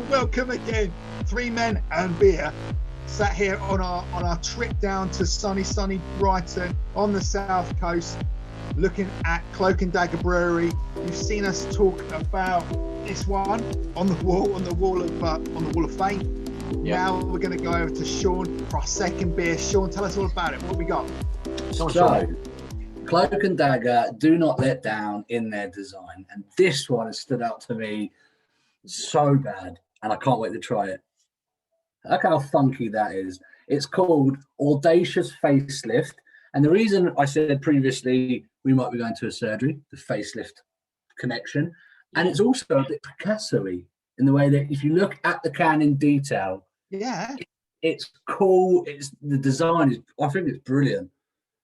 Welcome again, three men and beer, sat here on our trip down to sunny Brighton on the south coast, looking at Cloak Dagger Brewery. You've seen us talk about this one on the wall of fame. Yep. Now we're going to go over to Sean for our second beer. Sean, tell us all about it. What we got? So, Cloak and Dagger do not let down in their design, and this one has stood out to me so bad, and I can't wait to try it. Look how funky that is. It's called Audacious Facelift, and the reason I said previously we might be going to a surgery, the facelift connection, and it's also a bit Picasso-y in the way that if you look at the can in detail, it's cool. It's the design is, I think it's brilliant.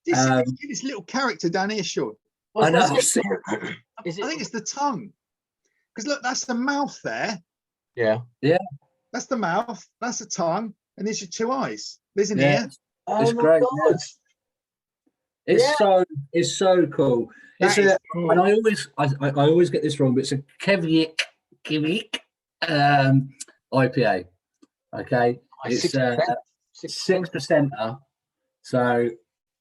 This little character down here, Sean. I know. I think it's the tongue. Because look, that's the mouth there. Yeah. That's the mouth. That's the tongue, and there's your two eyes. There's an ear. It's great. Yeah. It's so cool. And I always get this wrong, but it's a Kevik IPA. Okay, it's 6%. So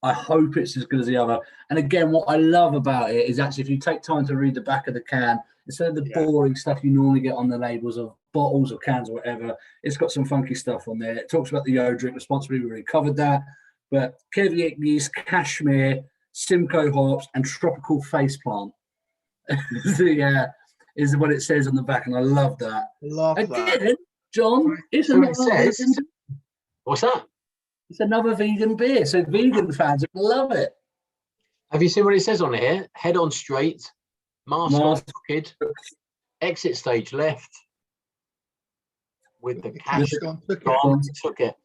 I hope it's as good as the other. And again, what I love about it is actually if you take time to read the back of the can, instead of the boring stuff you normally get on the labels of bottles or cans or whatever, it's got some funky stuff on there. It talks about the drink responsibly. We already covered that. But Kevik yeast, cashmere, Simcoe hops, and tropical faceplant. Is what it says on the back, and I love that. Again, John, it's another vegan. What's that? It's another vegan beer, so vegan fans love it. Have you seen what it says on here? Head on straight, mask on crooked, exit stage left. With the cash gone, took it.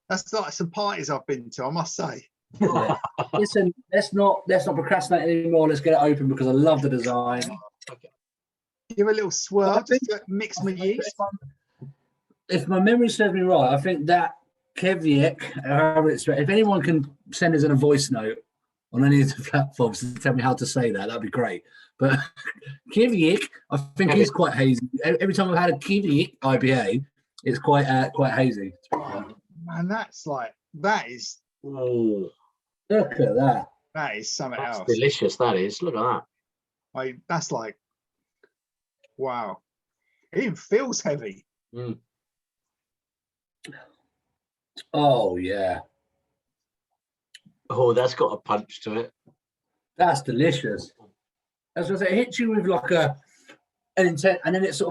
That's like some parties I've been to, I must say. Yeah. Listen, let's not procrastinate anymore. Let's get it open because I love the design. Give a little swirl, just to mix my yeast. If my memory serves me right, I think that Kevik, if anyone can send us in a voice note on any of the platforms to tell me how to say that, that'd be great. But Kevik, I think is quite hazy. Every time I've had a Kevik IPA, it's quite hazy. Man, that is. Oh, look at that. That is something else. Delicious. That is. Look at that. That's like, wow. It even feels heavy. Mm. Oh yeah. Oh, that's got a punch to it. That's delicious. As I say, it hits you with like an intense, and then it's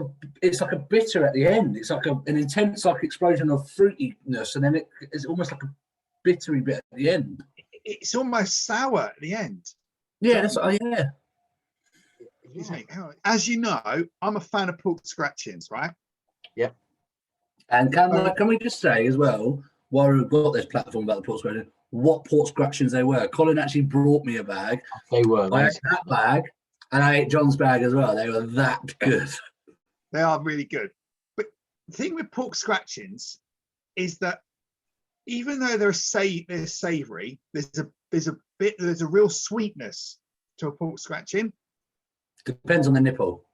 like a bitter at the end. It's like an intense like explosion of fruitiness, and then it's almost like a bittery bit at the end. It's almost sour at the end. Yeah, As you know, I'm a fan of pork scratchings, right? Yep. And can we just say as well, while we've got this platform about the pork scratching, what pork scratchings they were. Colin actually brought me a bag. They were. I ate that bag, and I ate John's bag as well. They were that good. They are really good. But the thing with pork scratchings is that even though they're savoury, there's a real sweetness to a pork scratching. Depends on the nipple.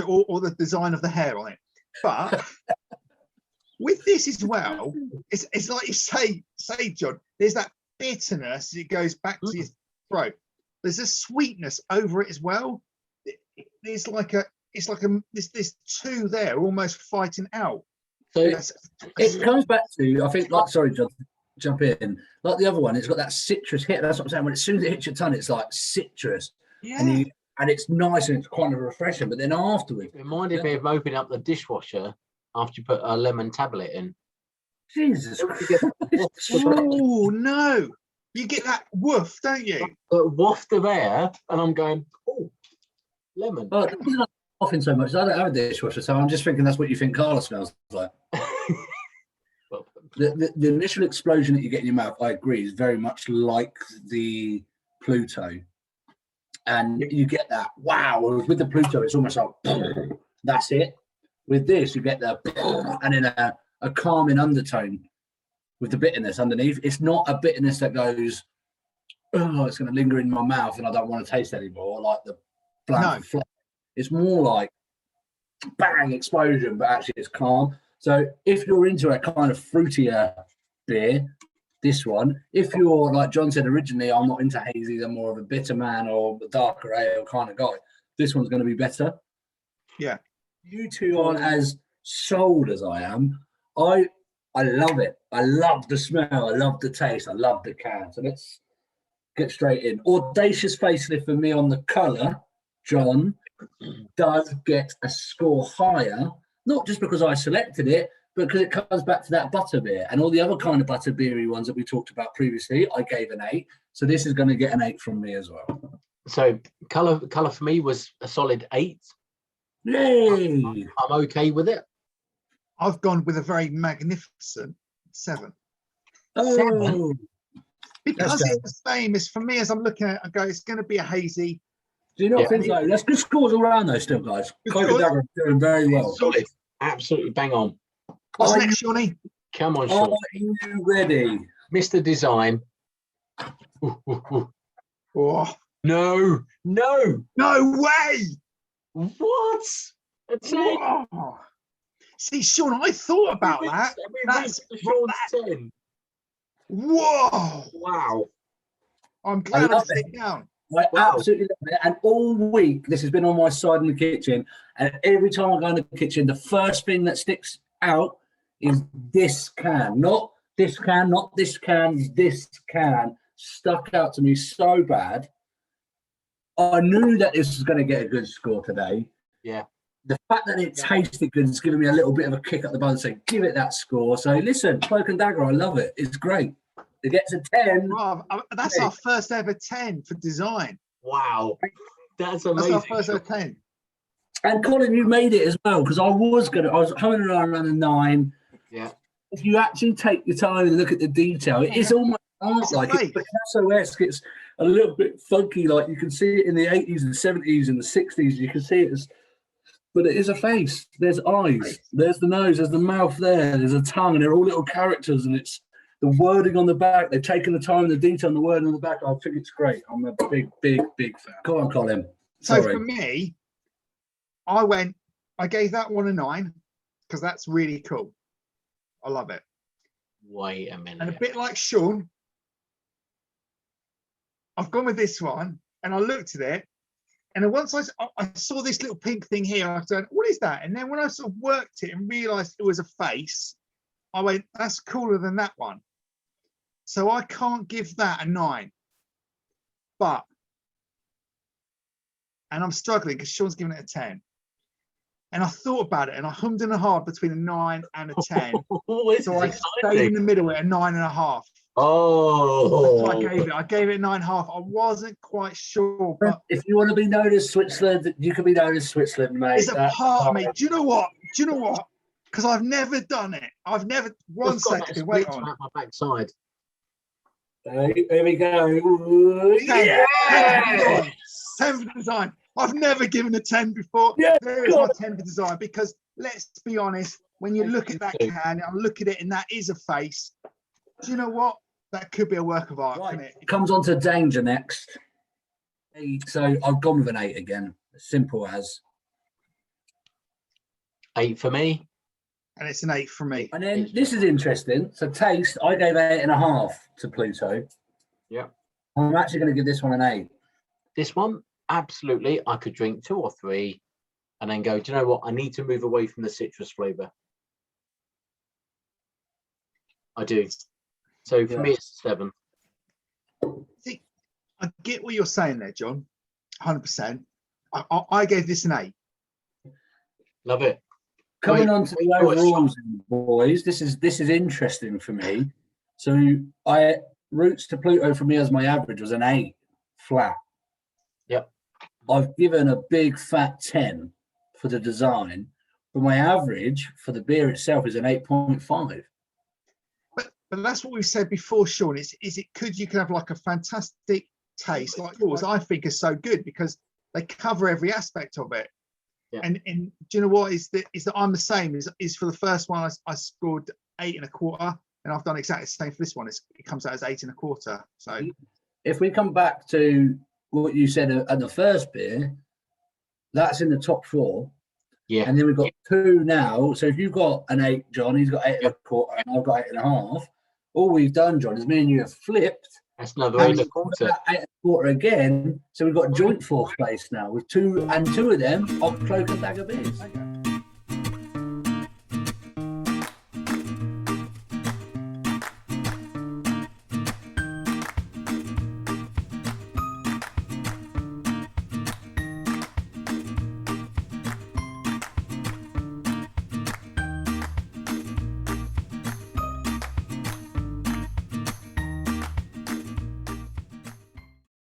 Or the design of the hair on it. But with this as well, it's like you say, John, there's that bitterness as it goes back to your throat. There's a sweetness over it as well. There's two there almost fighting out. So it comes back to, I think, like, sorry, John, jump in. Like the other one, it's got that citrus hit. That's what I'm saying. When as soon as it hits your tongue, it's like citrus. Yeah. And it's nice and it's kind of refreshing. But then afterwards, it reminded me of opening up the dishwasher after you put a lemon tablet in. Jesus Christ. Oh no. You get that woof, don't you? A waft of air, and I'm going, oh, lemon. Well, the reason I'm coughing so much is I don't have a dishwasher, so I'm just thinking that's what you think Carla smells like. The initial explosion that you get in your mouth, I agree, is very much like the Pluto. And you get that, wow. With the Pluto, it's almost like, that's it. With this, you get the, and then a calming undertone with the bitterness underneath. It's not a bitterness that goes, oh, it's going to linger in my mouth and I don't want to taste it anymore, like the bland flavor. It's more like bang explosion, but actually it's calm. So if you're into a kind of fruitier beer, this one. If you're, like John said originally, I'm not into hazy, I'm more of a bitter man or a darker ale kind of guy, this one's going to be better. Yeah. You two aren't as sold as I am. I love it. I love the smell. I love the taste. I love the can. So let's get straight in. Audacious Facelift for me on the colour, John, does get a score higher, not just because I selected it, but because it comes back to that butterbeer and all the other kind of butterbeery ones that we talked about previously. I gave an 8. So this is going to get an 8 from me as well. So colour for me was a solid 8. Yay! I'm okay with it. I've gone with a very magnificent 7. Oh, Because Let's go. it's the same as for me as I'm looking at it, I go, it's going to be a hazy. do you not Yeah. think so? There's good scores all around though still, guys. Good Cloak scores. Dagger doing very well. Solid. Absolutely bang on. What's Are next, Shawnee? Come on, Are Sean. you ready? Mr. Design. Ooh, ooh, ooh. Oh, No. no way! What? A 10? Whoa. See, Sean, I thought about that. That's Sean's 10. whoa! Wow. I'm glad I love sit down. I Wow. absolutely love it. And all week, this has been on my side in the kitchen. And every time I go in the kitchen, the first thing that sticks out is this can. Not this can, not this can, this can stuck out to me so bad. I knew that this was going to get a good score today. Yeah. The fact that it tasted good is giving me a little bit of a kick up the bum and say, give it that score. So listen, Cloak and Dagger, I love it. It's great. It gets a 10. Wow, that's our first ever 10 for design. Wow. That's That's amazing. our first ever 10. And Colin, you made it as well, because I was humming around a 9. Yeah. If you actually take your time and look at the detail, it is almost art like it's Picasso-esque. It's a little bit funky, like you can see it in the 80s and 70s and the 60s. You can see it as, but it is a face. There's eyes, there's the nose, there's the mouth there's a tongue, and they're all little characters, and it's the wording on the back. They've taken the time and the detail on the wording on the back. I think it's great. I'm a big fan. Go on, Colin. So Sorry. for me, I gave that one a 9 because that's really cool. I love it. Wait a minute. And a bit like Sean, I've gone with this one and I looked at it. And then once I saw this little pink thing here, I thought, what is that? And then when I sort of worked it and realized it was a face, I went, that's cooler than that one. So I can't give that a 9. But, and I'm struggling because Sean's giving it a 10. And I thought about it and I hummed and hard between a 9 and a 10. So I stayed in the middle at a 9.5. Oh. That's what I gave it. I gave it a 9.5. I wasn't quite sure, but If you want to be known as Switzerland, you can be known as Switzerland, mate. there's a part of me. Do you know what? Because I've never done it. I've never. One second. Wait on. My backside. Here we go. 10. Yeah! 10 for design. I've never given a 10 before. Yeah, There is go my on. 10 for design because let's be honest, when you look at that can, I look at it and that is a face. Do you know what? That could be a work of art, Right. couldn't it? It comes on to danger next. So I've gone with an 8 again. Simple as. 8 for me. And it's an 8 for me. And then this is interesting. So taste, I gave 8.5 to Pluto. Yeah. I'm actually going to give this one an 8. This one, absolutely. I could drink 2 or 3 and then go, do you know what? I need to move away from the citrus flavour. I do. So for me, it's 7. See, I get what you're saying there, John. 100%. I gave this an 8. Love it. Coming Wait, on to the wait, wait, overalls, boys. This is interesting for me. So Roots to Pluto for me as my average was an 8 flat. Yep. I've given a big fat 10 for the design, but my average for the beer itself is an 8.5. But that's what we said before, Sean. You can have like a fantastic taste like yours. I think is so good because they cover every aspect of it. Yeah. And do you know what is that I'm the same. Is for the first one I scored 8.25, and I've done exactly the same for this one. It comes out as 8.25. So if we come back to what you said at the first beer, that's in the top 4. Yeah. And then we've got 2 now. So if you've got an 8, John, he's got 8 and a quarter, and I've got 8 and a half. All we've done, John, is me and you have flipped. That's another And 8 and a we've quarter. got 8 and a quarter again. So we've got joint 4th place now with 2 of them of Cloak and Dagger beers.